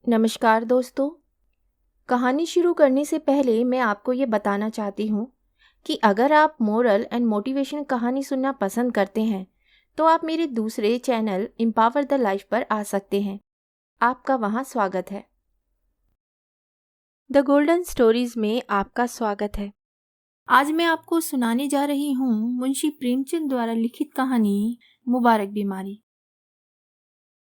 नमस्कार दोस्तों। कहानी शुरू करने से पहले मैं आपको ये बताना चाहती हूँ कि अगर आप मोरल एंड मोटिवेशन कहानी सुनना पसंद करते हैं तो आप मेरे दूसरे चैनल एम्पावर द लाइफ पर आ सकते हैं। आपका वहाँ स्वागत है। द गोल्डन स्टोरीज में आपका स्वागत है। आज मैं आपको सुनाने जा रही हूँ मुंशी प्रेमचंद द्वारा लिखित कहानी मुबारक बीमारी।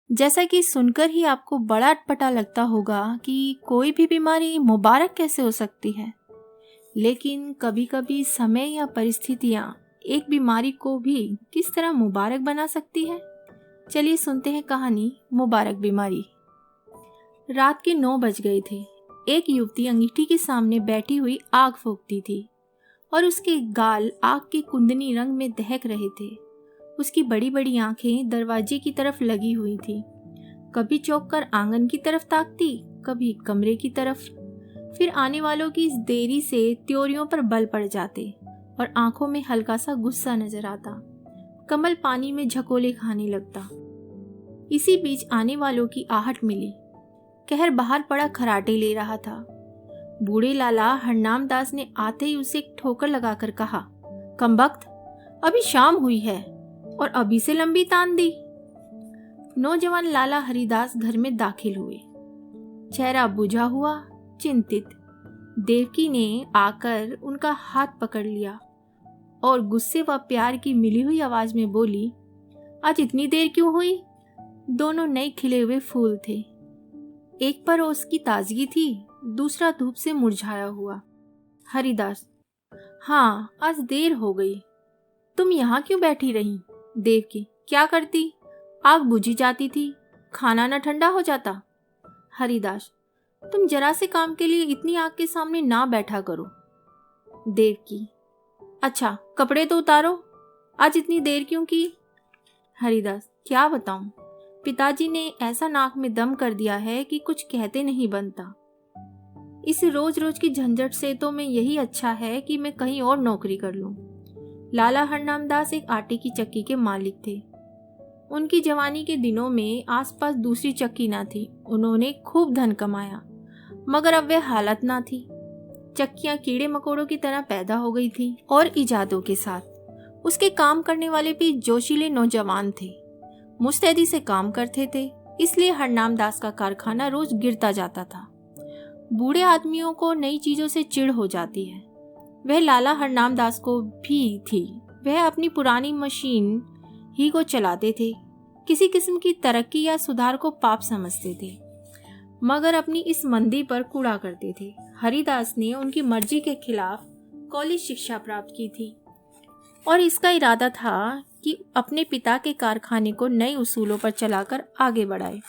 जैसा कि सुनकर ही आपको बड़ा अटपटा लगता होगा कि कोई भी बीमारी मुबारक कैसे हो सकती है, लेकिन कभी कभी समय या परिस्थितियां एक बीमारी को भी किस तरह मुबारक बना सकती है। चलिए सुनते हैं कहानी मुबारक बीमारी। रात के 9 बज गए थे। एक युवती अंगीठी के सामने बैठी हुई आग फूंकती थी और उसके गाल आग के कुंदनी रंग में दहक रहे थे। उसकी बड़ी बड़ी आंखें दरवाजे की तरफ लगी हुई थी। कभी चौंक कर आंगन की तरफ ताकती, कभी कमरे की तरफ। फिर आने वालों की इस देरी से त्योरियों पर बल पड़ जाते और आंखों में हल्का सा गुस्सा नजर आता। कमल पानी में झकोले खाने लगता। इसी बीच आने वालों की आहट मिली। कहर बाहर पड़ा खराटे ले रहा था। बूढ़े लाला हरनाम दास ने आते ही उसे एक ठोकर लगाकर कहा, कमबख्त, अभी शाम हुई है और अभी से लंबी तान दी। नौजवान लाला हरिदास घर में दाखिल हुए, चेहरा बुझा हुआ, चिंतित। देवकी ने आकर उनका हाथ पकड़ लिया और गुस्से व प्यार की मिली हुई आवाज में बोली, आज इतनी देर क्यों हुई? दोनों नए खिले हुए फूल थे। एक पर उसकी ताजगी थी, दूसरा धूप से मुरझाया हुआ। हरिदास, हाँ, आज देर हो गई। तुम यहाँ क्यों बैठी रही? देवकी, क्या करती? आग बुझी जाती थी, खाना न ठंडा हो जाता। हरिदास, तुम जरा से काम के लिए इतनी आग के सामने ना बैठा करो। देवकी, अच्छा, कपड़े तो उतारो, आज इतनी देर क्यों की? हरिदास, क्या बताऊं, पिताजी ने ऐसा नाक में दम कर दिया है कि कुछ कहते नहीं बनता। इस रोज रोज की झंझट से तो मैं यही अच्छा है कि मैं कहीं और नौकरी कर लूं। लाला हरनाम दास एक आटे की चक्की के मालिक थे। उनकी जवानी के दिनों में आसपास दूसरी चक्की ना थी। उन्होंने खूब धन कमाया, मगर अब वह हालत ना थी। चक्कियां कीड़े मकोड़ों की तरह पैदा हो गई थी और इजादों के साथ उसके काम करने वाले भी जोशीले नौजवान थे। मुस्तैदी से काम करते थे, इसलिए हरनाम दास का कारखाना रोज गिरता जाता था। बूढ़े आदमियों को नई चीजों से चिढ़ हो जाती है। वह लाला हरनाम दास को भी थी। वह अपनी पुरानी मशीन ही को चलाते थे। किसी किस्म की तरक्की या सुधार को पाप समझते थे, मगर अपनी इस मंदी पर कूड़ा करते थे। हरिदास ने उनकी मर्जी के खिलाफ कॉलेज शिक्षा प्राप्त की थी और इसका इरादा था कि अपने पिता के कारखाने को नए उसूलों पर चलाकर आगे बढ़ाए।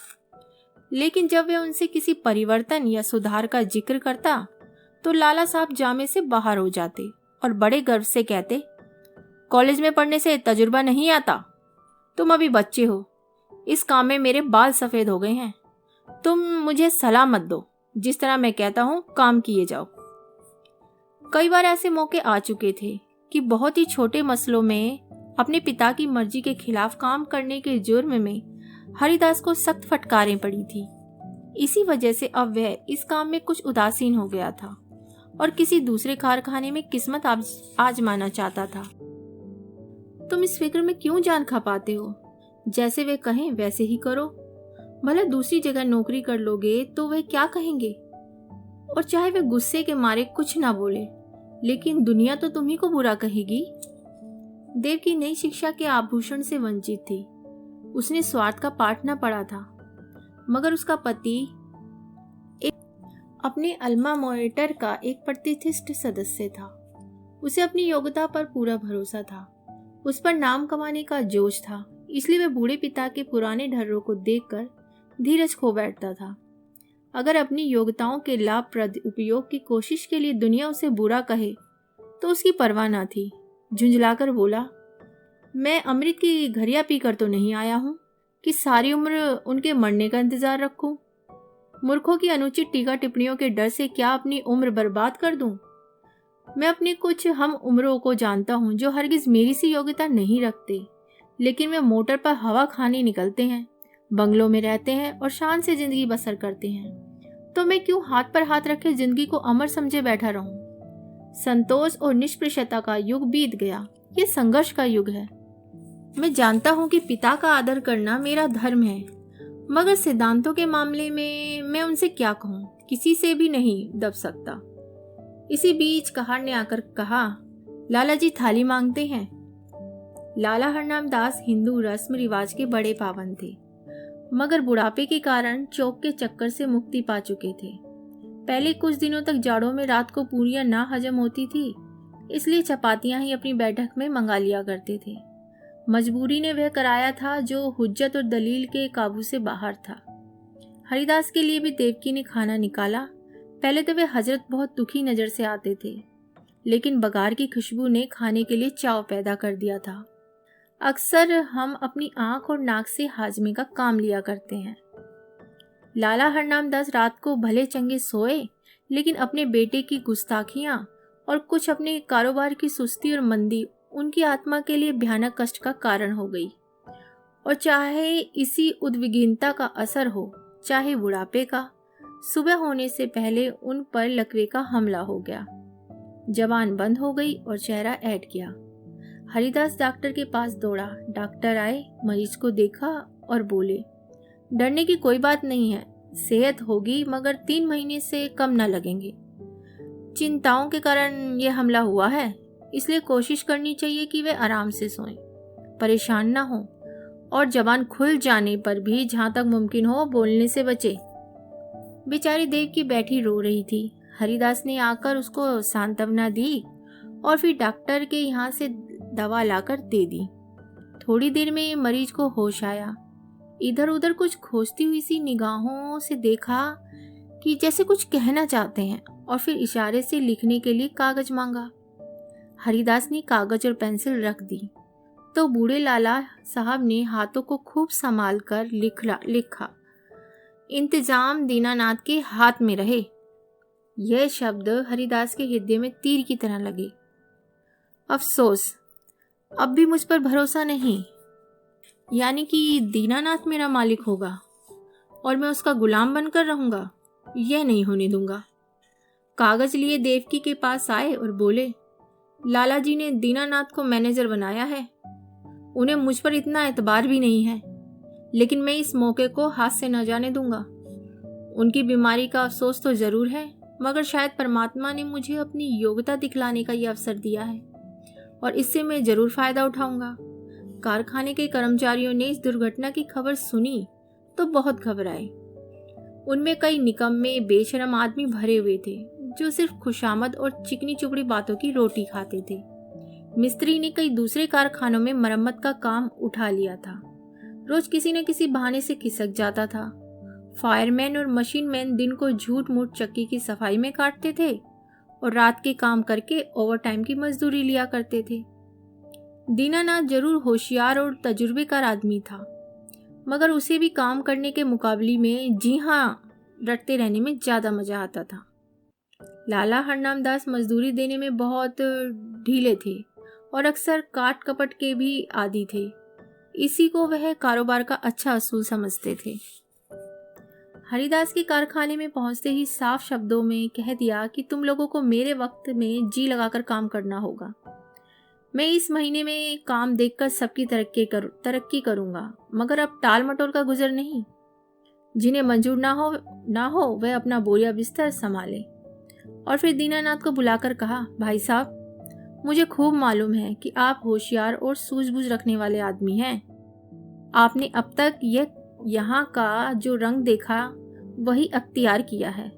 लेकिन जब वे उनसे किसी परिवर्तन या सुधार का जिक्र करता तो लाला साहब जामे से बाहर हो जाते और बड़े गर्व से कहते, कॉलेज में पढ़ने से तजुर्बा नहीं आता। तुम अभी बच्चे हो, इस काम में मेरे बाल सफेद हो गए हैं। तुम मुझे सलाह मत दो, जिस तरह मैं कहता हूँ काम किए जाओ। कई बार ऐसे मौके आ चुके थे कि बहुत ही छोटे मसलों में अपने पिता की मर्जी के खिलाफ काम करने के जुर्म में हरिदास को सख्त फटकारें पड़ी थी। इसी वजह से अब वह इस काम में कुछ उदासीन हो गया था और किसी दूसरे कारखाने में किस्मत आजमाना चाहता था। तुम इस फिक्र में क्यों जान खपाते हो? जैसे वे कहें वैसे ही करो। भला दूसरी जगह नौकरी कर लोगे तो वे क्या कहेंगे? और चाहे वे गुस्से के मारे कुछ ना बोले, लेकिन दुनिया तो तुम्ही को बुरा कहेगी। देव की नई शिक्षा के आभूषण से वंचित थी। उसने स्वार्थ का पाठ न पढ़ा था, मगर उसका पति अपने अल्मा मोएटर का एक प्रतिष्ठित सदस्य था। उसे अपनी योग्यता पर पूरा भरोसा था। उस पर नाम कमाने का जोश था, इसलिए वह बूढ़े पिता के पुराने ढर्रों को देखकर धीरज खो बैठता था। अगर अपनी योग्यताओं के लाभप्रद उपयोग की कोशिश के लिए दुनिया उसे बुरा कहे तो उसकी परवाह न थी। झुंझलाकर बोला, मैं अमृत की घरिया पीकर तो नहीं आया हूँ कि सारी उम्र उनके मरने का इंतजार रखूं। मूर्खों की अनुचित टीका टिप्पणियों के डर से क्या अपनी उम्र बर्बाद कर दूं? मैं अपने कुछ हम उम्रों को जानता हूँ जो हरगिज मेरी सी योग्यता नहीं रखते, लेकिन वे मोटर पर हवा खाने निकलते हैं, बंगलों में रहते हैं और शान से जिंदगी बसर करते हैं। तो मैं क्यों हाथ पर हाथ रखे जिंदगी को अमर समझे बैठा रहूं? संतोष और निष्प्रशता का युग बीत गया, ये संघर्ष का युग है। मैं जानता हूं कि पिता का आदर करना मेरा धर्म है, मगर सिद्धांतों के मामले में मैं उनसे क्या कहूं, किसी से भी नहीं दब सकता। इसी बीच कहार ने आकर कहा, लाला जी थाली मांगते हैं। लाला हरनाम दास हिंदू रस्म रिवाज के बड़े पाबंद थे, मगर बुढ़ापे के कारण चौक के चक्कर से मुक्ति पा चुके थे। पहले कुछ दिनों तक जाड़ों में रात को पूरियां ना हजम होती थी, इसलिए चपातियां ही अपनी बैठक में मंगा लिया करते थे। मजबूरी ने वह कराया था जो हुज्जत और दलील के काबू से बाहर था। हरिदास के लिए भी देवकी ने खाना निकाला। पहले तो वे हजरत बहुत दुखी नजर से आते थे, लेकिन बघार की खुशबू ने खाने के लिए चाव पैदा कर दिया था। अक्सर हम अपनी आंख और नाक से हाजमे का काम लिया करते हैं। लाला हरनाम दास रात को भले चंगे सोए, लेकिन अपने बेटे की गुस्ताखियां और कुछ अपने कारोबार की सुस्ती और मंदी उनकी आत्मा के लिए भयानक कष्ट का कारण हो गई। और चाहे इसी उद्विग्नता का असर हो, चाहे बुढ़ापे का, सुबह होने से पहले उन पर लकवे का हमला हो गया। जबान बंद हो गई और चेहरा ऐंठ गया। हरिदास डॉक्टर के पास दौड़ा। डॉक्टर आए, मरीज को देखा और बोले, डरने की कोई बात नहीं है, सेहत होगी, मगर 3 महीने से कम न लगेंगे। चिंताओं के कारण यह हमला हुआ है, इसलिए कोशिश करनी चाहिए कि वे आराम से सोएं, परेशान ना हो, और जबान खुल जाने पर भी जहां तक मुमकिन हो बोलने से बचे। बेचारी देवकी बैठी रो रही थी। हरिदास ने आकर उसको सांत्वना दी और फिर डॉक्टर के यहाँ से दवा लाकर दे दी। थोड़ी देर में मरीज को होश आया। इधर उधर कुछ खोजती हुई सी निगाहों से देखा कि जैसे कुछ कहना चाहते हैं, और फिर इशारे से लिखने के लिए कागज मांगा। हरिदास ने कागज और पेंसिल रख दी तो बूढ़े लाला साहब ने हाथों को खूब संभाल कर लिखा, इंतजाम दीनानाथ के हाथ में रहे। यह शब्द हरिदास के हृदय में तीर की तरह लगे। अफसोस, अब भी मुझ पर भरोसा नहीं। यानी कि दीनानाथ मेरा मालिक होगा और मैं उसका गुलाम बनकर रहूंगा, यह नहीं होने दूंगा। कागज लिए देवकी के पास आए और बोले, लाला जी ने दीनानाथ को मैनेजर बनाया है। उन्हें मुझ पर इतना एतबार भी नहीं है, लेकिन मैं इस मौके को हाथ से न जाने दूंगा। उनकी बीमारी का अफसोस तो जरूर है, मगर शायद परमात्मा ने मुझे अपनी योग्यता दिखलाने का यह अवसर दिया है और इससे मैं जरूर फायदा उठाऊंगा। कारखाने के कर्मचारियों ने इस दुर्घटना की खबर सुनी तो बहुत घबराए। उनमें कई निकम्मे बेशरम आदमी भरे हुए थे जो सिर्फ खुशामद और चिकनी चुपड़ी बातों की रोटी खाते थे। मिस्त्री ने कई दूसरे कारखानों में मरम्मत का काम उठा लिया था। रोज किसी न किसी बहाने से खिसक जाता था। फायरमैन और मशीन मैन दिन को झूठ मूठ चक्की की सफाई में काटते थे और रात के काम करके ओवरटाइम की मजदूरी लिया करते थे। दीनानाथ जरूर होशियार और तजुर्बेकार आदमी था, मगर उसे भी काम करने के मुकाबले में जी हाँ रटते रहने में ज्यादा मजा आता था। लाला हरनाम दास मजदूरी देने में बहुत ढीले थे और अक्सर काट कपट के भी आदी थे। इसी को वह कारोबार का अच्छा असूल समझते थे। हरिदास के कारखाने में पहुंचते ही साफ शब्दों में कह दिया कि तुम लोगों को मेरे वक्त में जी लगाकर काम करना होगा। मैं इस महीने में काम देखकर सबकी तरक्की करूंगा, मगर अब टाल मटोल का गुजर नहीं। जिन्हें मंजूर ना हो वह अपना बोरिया बिस्तर संभाले। और फिर दीनानाथ को बुलाकर कहा, भाई साहब, मुझे खूब मालूम है कि आप होशियार और सूझबूझ रखने वाले आदमी हैं। आपने अब तक यहाँ का जो रंग देखा वही अख्तियार किया है,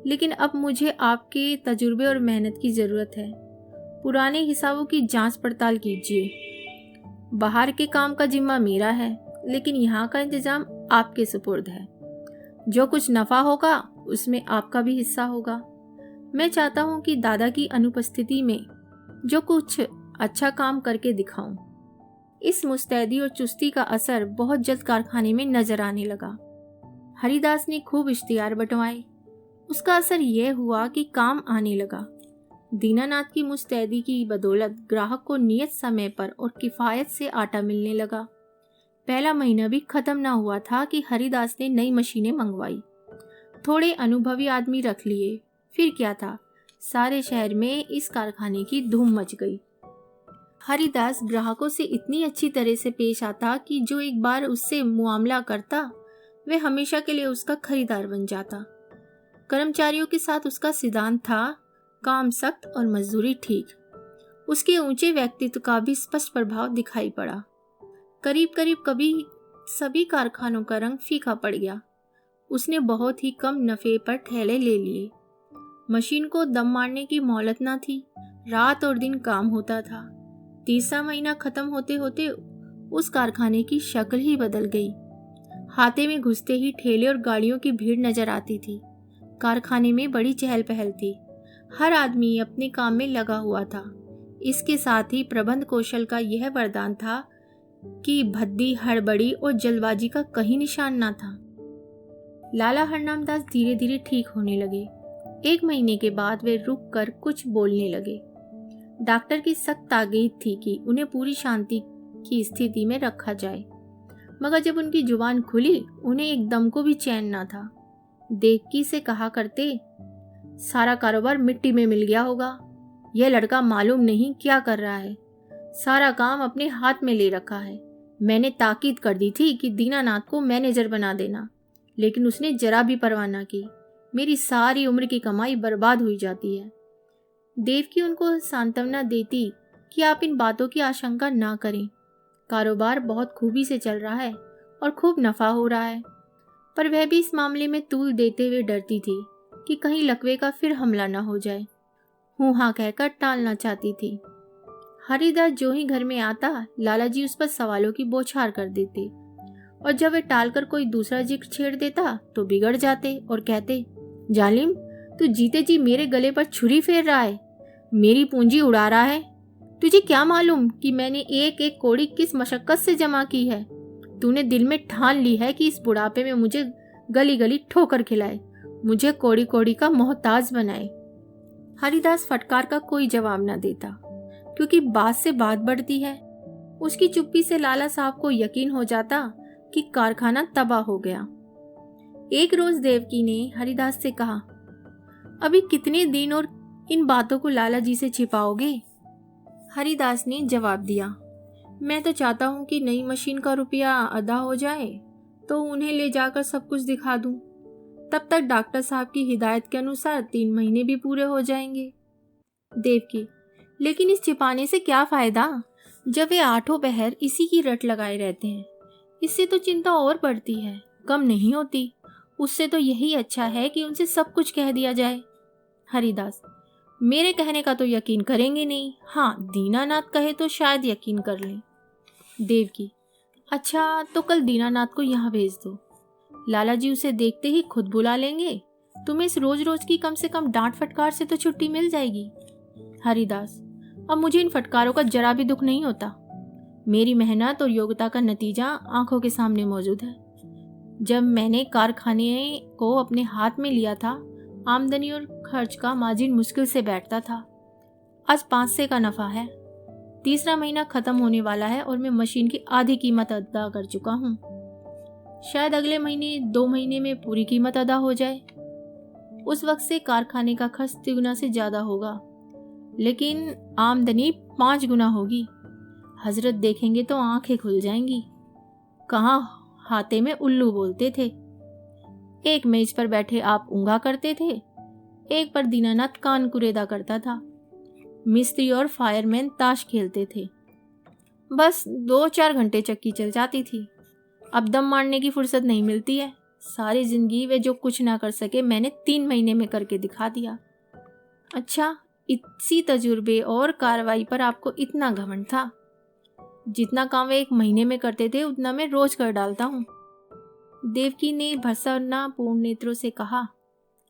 लेकिन अब मुझे आपके तजुर्बे और मेहनत की जरूरत है। पुराने हिसाबों की जांच पड़ताल कीजिए। बाहर के काम का जिम्मा मेरा है, लेकिन यहाँ का इंतजाम आपके सुपुर्द है। जो कुछ नफा होगा उसमें आपका भी हिस्सा होगा। मैं चाहता हूँ कि दादा की अनुपस्थिति में जो कुछ अच्छा काम करके दिखाऊं। इस मुस्तैदी और चुस्ती का असर बहुत जल्द कारखाने में नजर आने लगा। हरिदास ने खूब इश्तिहार बंटवाए। उसका असर यह हुआ कि काम आने लगा। दीनानाथ की मुस्तैदी की बदौलत ग्राहक को नियत समय पर और किफायत से आटा मिलने लगा। पहला महीना भी खत्म ना हुआ था कि हरिदास ने नई मशीनें मंगवाई। थोड़े अनुभवी आदमी रख लिए, फिर क्या था, सारे शहर में इस कारखाने की धूम मच गई। हरिदास ग्राहकों से इतनी अच्छी तरह से पेश आता कि जो एक बार उससे मुआमला करता वह हमेशा के लिए उसका खरीदार बन जाता। कर्मचारियों के साथ उसका सिद्धांत था, काम सख्त और मजदूरी ठीक। उसके ऊंचे व्यक्तित्व का भी स्पष्ट प्रभाव दिखाई पड़ा। करीब करीब कभी सभी कारखानों का रंग फीका पड़ गया। उसने बहुत ही कम नफे पर ठेले ले लिए। मशीन को दम मारने की मोहलत न थी, रात और दिन काम होता था। तीसरा महीना खत्म होते होते उस कारखाने की शक्ल ही बदल गई। हाथे में घुसते ही ठेले और गाड़ियों की भीड़ नजर आती थी। कारखाने में बड़ी चहल पहल थी। हर आदमी अपने काम में लगा हुआ था। इसके साथ ही प्रबंध कौशल का यह वरदान था कि भद्दी, हड़बड़ी और जल्दबाजी का कहीं निशान न था। लाला हरनामदास धीरे धीरे ठीक होने लगे। 1 महीने के बाद वे रुक कर कुछ बोलने लगे। डॉक्टर की सख्त ताकीद थी कि उन्हें पूरी शांति की स्थिति में रखा जाए, मगर जब उनकी जुबान खुली उन्हें एकदम को भी चैन न था। देवकी से कहा करते, सारा कारोबार मिट्टी में मिल गया होगा। यह लड़का मालूम नहीं क्या कर रहा है, सारा काम अपने हाथ में ले रखा है। मैंने ताकीद कर दी थी कि दीनानाथ को मैनेजर बना देना, लेकिन उसने जरा भी परवाह न की। मेरी सारी उम्र की कमाई बर्बाद हुई जाती है। देवकी उनको सांत्वना देती कि आप इन बातों की आशंका ना करें, कारोबार बहुत खूबी से चल रहा है और खूब नफा हो रहा है। पर वह भी इस मामले में तूल देते हुए डरती थी कि कहीं लकवे का फिर हमला ना हो जाए। हूँ हाँ कहकर टालना चाहती थी। हरिदास जो ही घर में आता, लालाजी उस पर सवालों की बौछार कर देते, और जब वह टालकर कोई दूसरा जिक्र छेड़ देता तो बिगड़ जाते और कहते, जालिम, तू जीते जी मेरे गले पर छुरी फेर रहा है, मेरी पूंजी उड़ा रहा है। तुझे क्या मालूम कि मैंने एक एक कौड़ी किस मशक्कत से जमा की है। तूने दिल में ठान ली है कि इस बुढ़ापे में मुझे गली गली ठोकर खिलाए, मुझे कौड़ी कौड़ी का मोहताज बनाए। हरिदास फटकार का कोई जवाब न देता, क्योंकि बात से बात बढ़ती है। उसकी चुप्पी से लाला साहब को यकीन हो जाता कि कारखाना तबाह हो गया। एक रोज देवकी ने हरिदास से कहा, अभी कितने दिन और इन बातों को लाला जी से छिपाओगे? हरिदास ने जवाब दिया, मैं तो चाहता हूँ कि नई मशीन का रुपया अदा हो जाए तो उन्हें ले जाकर सब कुछ दिखा दूं। तब तक डॉक्टर साहब की हिदायत के अनुसार 3 महीने भी पूरे हो जाएंगे। देवकी, लेकिन इस छिपाने से क्या फायदा, जब वे 8 पहर इसी की रट लगाए रहते हैं। इससे तो चिंता और बढ़ती है, कम नहीं होती। उससे तो यही अच्छा है कि उनसे सब कुछ कह दिया जाए। हरिदास, मेरे कहने का तो यकीन करेंगे नहीं। हाँ, दीनानाथ कहे तो शायद यकीन कर लें। देवकी, अच्छा तो कल दीनानाथ को यहाँ भेज दो। लाला जी उसे देखते ही खुद बुला लेंगे। तुम्हें इस रोज रोज की कम से कम डांट फटकार से तो छुट्टी मिल जाएगी। हरिदास, अब मुझे इन फटकारों का जरा भी दुख नहीं होता। मेरी मेहनत और योग्यता का नतीजा आंखों के सामने मौजूद है। जब मैंने कारखाने को अपने हाथ में लिया था, आमदनी और खर्च का मार्जिन मुश्किल से बैठता था। आज 5 से का नफा है। तीसरा महीना खत्म होने वाला है और मैं मशीन की आधी कीमत अदा कर चुका हूँ। शायद अगले महीने 2 महीने में पूरी कीमत अदा हो जाए। उस वक्त से कारखाने का खर्च 3 गुना से ज्यादा होगा, लेकिन आमदनी 5 गुना होगी। हजरत देखेंगे तो आंखें खुल जाएंगी। कहाँ हाथे में उल्लू बोलते थे। एक मेज पर बैठे आप ऊँघा करते थे, एक पर दीनानाथ कान कुरेदा करता था। मिस्त्री और फायरमैन ताश खेलते थे। बस 2-4 घंटे चक्की चल जाती थी। अब दम मारने की फुर्सत नहीं मिलती है। सारी जिंदगी वे जो कुछ ना कर सके मैंने 3 महीने में करके दिखा दिया। अच्छा, इसी तजुर्बे और कार्रवाई पर आपको इतना घमंड था। जितना काम वे 1 महीने में करते थे उतना मैं रोज कर डालता हूँ। देवकी ने भर्त्सना पूर्ण नेत्रों से कहा,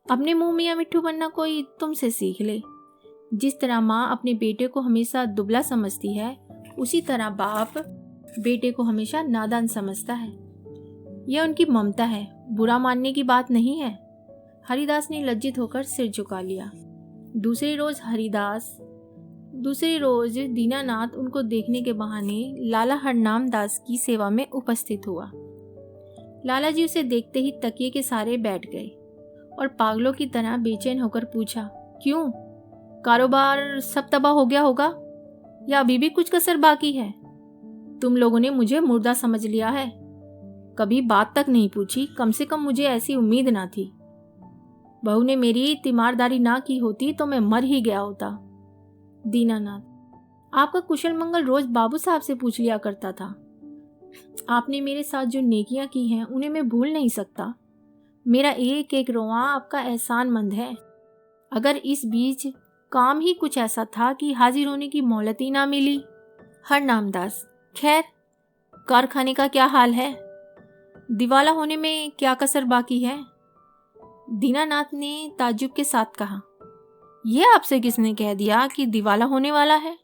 अपने मुंह मियाँ मिट्ठू बनना कोई तुमसे सीख ले। जिस तरह माँ अपने बेटे को हमेशा दुबला समझती है, उसी तरह बाप बेटे को हमेशा नादान समझता है। यह उनकी ममता है, बुरा मानने की बात नहीं है। हरिदास ने लज्जित होकर सिर झुका लिया। दूसरी रोज दीनानाथ उनको देखने के बहाने लाला हरनामदास की सेवा में उपस्थित हुआ। लाला जी उसे देखते ही तकिए के सहारे बैठ गए और पागलों की तरह बेचैन होकर पूछा, क्यों? कारोबार सब तबाह हो गया होगा या अभी भी कुछ कसर बाकी है? तुम लोगों ने मुझे मुर्दा समझ लिया है। कभी बात तक नहीं पूछी, कम से कम मुझे ऐसी उम्मीद ना थी। बहू ने मेरी तीमारदारी ना की होती तो मैं मर ही गया होता। दीनानाथ, आपका कुशल मंगल रोज बाबू साहब से पूछ लिया करता था। आपने मेरे साथ जो नेकियां की हैं उन्हें मैं भूल नहीं सकता। मेरा एक एक रोआ आपका एहसानमंद है। अगर इस बीच काम ही कुछ ऐसा था कि हाजिर होने की मोहलत ही ना मिली। हरनामदास, खैर कारखाने का क्या हाल है? दिवाला होने में क्या कसर बाकी है? दीनानाथ ने ताज्जुब के साथ कहा, यह आपसे किसने कह दिया कि दिवाला होने वाला है?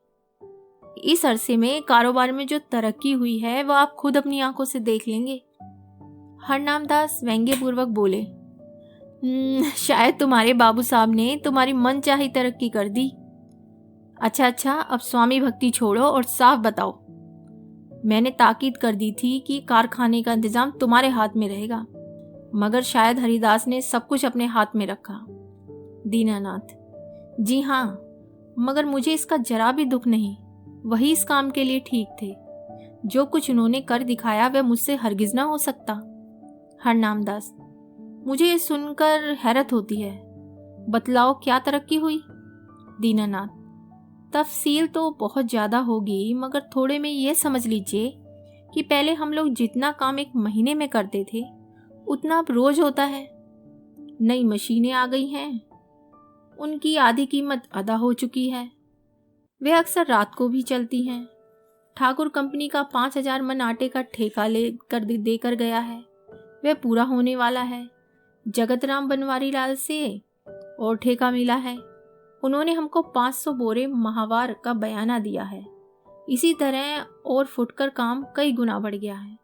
इस अरसे में कारोबार में जो तरक्की हुई है वह आप खुद अपनी आंखों से देख लेंगे। हरनामदास व्यंग्यपूर्वक बोले, शायद तुम्हारे बाबू साहब ने तुम्हारी मनचाही तरक्की कर दी। अच्छा, अब स्वामी भक्ति छोड़ो और साफ बताओ। मैंने ताकीद कर दी थी कि कारखाने का इंतजाम तुम्हारे हाथ में रहेगा, मगर शायद हरिदास ने सब कुछ अपने हाथ में रखा। दीनानाथ, जी हाँ, मगर मुझे इसका जरा भी दुख नहीं। वही इस काम के लिए ठीक थे। जो कुछ उन्होंने कर दिखाया वह मुझसे हरगिज ना हो सकता। हरनामदास, मुझे ये सुनकर हैरत होती है। बतलाओ, क्या तरक्की हुई? दीनानाथ, तफसील तो बहुत ज़्यादा होगी, मगर थोड़े में ये समझ लीजिए कि पहले हम लोग जितना काम एक महीने में करते थे उतना अब रोज होता है। नई मशीनें आ गई हैं, उनकी आधी कीमत अदा हो चुकी है। वे अक्सर रात को भी चलती हैं। ठाकुर कंपनी का 5,000 मन आटे का ठेका देकर गया है, वह पूरा होने वाला है। जगतराम बनवारी लाल से और ठेका मिला है। उन्होंने हमको 500 बोरे माहवार का बयाना दिया है। इसी तरह और फुटकर काम कई गुना बढ़ गया है।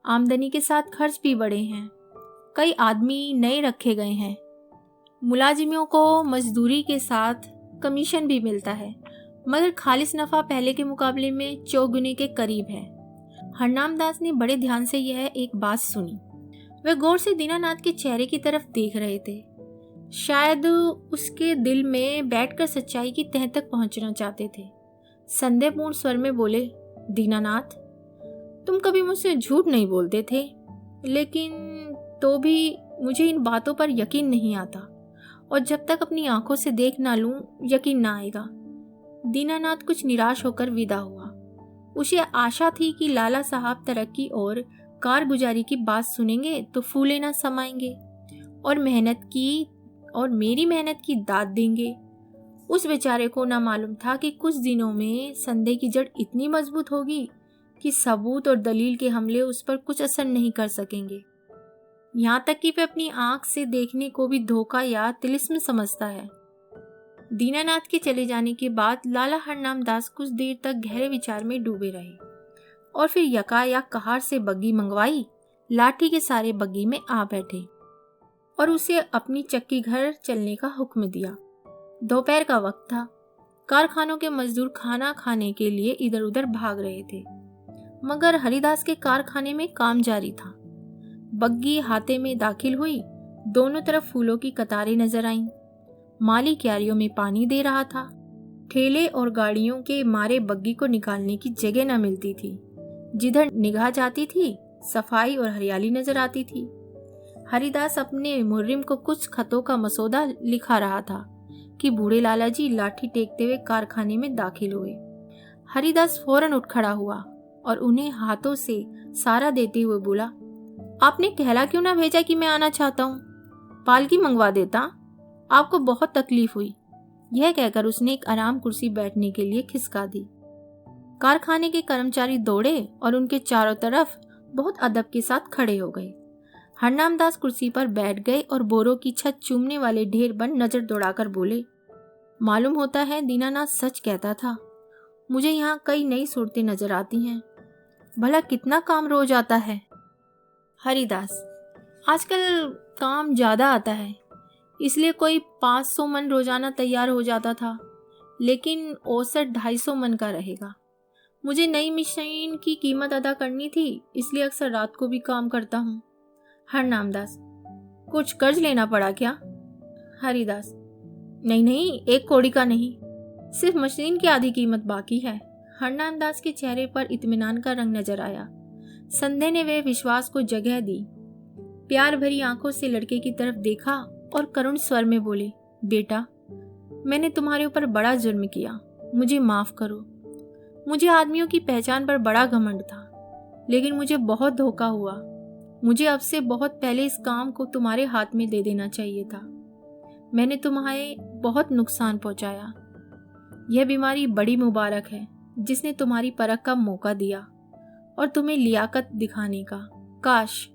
आमदनी के साथ खर्च भी बढ़े हैं। कई आदमी नए रखे गए हैं। मुलाजिमों को मजदूरी के साथ कमीशन भी मिलता है, मगर खालिस नफा पहले के मुकाबले में चौगुने के करीब है। हरनामदास ने बड़े ध्यान से यह एक बात सुनी। वह गौर से दीनानाथ के चेहरे की तरफ देख रहे थे। शायद उसके दिल में बैठकर सच्चाई की तह तक पहुंचना चाहते थे। संदेहपूर्ण स्वर में बोले, दीनानाथ, तुम कभी मुझसे झूठ नहीं बोलते थे, लेकिन तो भी मुझे इन बातों पर यकीन नहीं आता, और जब तक अपनी आंखों से देख ना लूं यकीन ना आएगा। दीनानाथ कुछ निराश होकर विदा हुआ। उसे आशा थी कि लाला साहब तरक्की और कारगुजारी की बात सुनेंगे तो फूले ना समाएंगे और मेरी मेहनत की दाद देंगे। उस बेचारे को ना मालूम था कि कुछ दिनों में संदेह की जड़ इतनी मजबूत होगी कि सबूत और दलील के हमले उस पर कुछ असर नहीं कर सकेंगे। यहाँ तक कि वह अपनी आंख से देखने को भी धोखा या तिलिस्म समझता है। दीनानाथ के चले जाने के बाद लाला हरनामदास कुछ देर तक गहरे विचार में डूबे रहे और फिर यकायक कहार से बग्गी मंगवाई, लाठी के सारे बग्गी में आ बैठे और उसे अपनी चक्की घर चलने का हुक्म दिया। दोपहर का वक्त था। कारखानों के मजदूर खाना खाने के लिए इधर उधर भाग रहे थे, मगर हरिदास के कारखाने में काम जारी था। बग्गी हाथे में दाखिल हुई। दोनों तरफ फूलों की कतारें नजर आईं। माली क्यारियों में पानी दे रहा था। ठेले और गाड़ियों के मारे बग्गी को निकालने की जगह न मिलती थी। जिधर निगाह जाती थी सफाई और हरियाली नजर आती थी। हरिदास अपने मुर्रिम को कुछ खतों का मसौदा लिखा रहा था कि बूढ़े लाला जी लाठी टेकते हुए कारखाने में दाखिल हुए। हरिदास फौरन उठ खड़ा हुआ और उन्हें हाथों से सारा देते हुए बोला, आपने कहला क्यों ना भेजा कि मैं आना चाहता हूँ? पालकी मंगवा देता, आपको बहुत तकलीफ हुई। यह कहकर उसने एक आराम कुर्सी बैठने के लिए खिसका दी। कारखाने के कर्मचारी दौड़े और उनके चारों तरफ बहुत अदब के साथ खड़े हो गए। हरनामदास कुर्सी पर बैठ गए और बोरों की छत चूमने वाले ढेर पर नजर दौड़ाकर बोले, मालूम होता है दीनानाथ सच कहता था। मुझे यहाँ कई नई सूरतें नजर आती हैं। भला कितना काम रोज आता है? हरिदास, आजकल काम ज्यादा आता है, इसलिए कोई 500 मन रोजाना तैयार हो जाता था, लेकिन औसत 250 मन का रहेगा। मुझे नई मशीन की कीमत अदा करनी थी, इसलिए अक्सर रात को भी काम करता हूँ। हरनामदास, कुछ कर्ज लेना पड़ा क्या? हरिदास, नहीं नहीं, 1 कौड़ी का नहीं, सिर्फ मशीन की आधी कीमत बाकी है। हरनाम दास के चेहरे पर इत्मीनान का रंग नजर आया। संध्या ने वह विश्वास को जगह दी। प्यार भरी आंखों से लड़के की तरफ देखा और करुण स्वर में बोले, बेटा, मैंने तुम्हारे ऊपर बड़ा जुर्म किया, मुझे माफ करो। मुझे आदमियों की पहचान पर बड़ा घमंड था, लेकिन मुझे बहुत धोखा हुआ। मुझे अब से बहुत पहले इस काम को तुम्हारे हाथ में दे देना चाहिए था। मैंने तुम्हें बहुत नुकसान पहुंचाया। यह बीमारी बड़ी मुबारक है जिसने तुम्हारी परख का मौका दिया और तुम्हें लियाकत दिखाने का। काश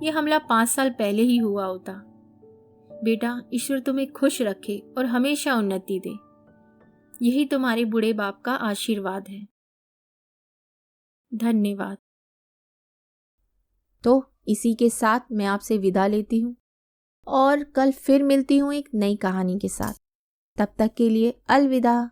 यह हमला 5 साल पहले ही हुआ होता। बेटा, ईश्वर तुम्हें खुश रखे और हमेशा उन्नति दे। यही तुम्हारे बूढ़े बाप का आशीर्वाद है। धन्यवाद। तो इसी के साथ मैं आपसे विदा लेती हूँ और कल फिर मिलती हूँ एक नई कहानी के साथ। तब तक के लिए अलविदा।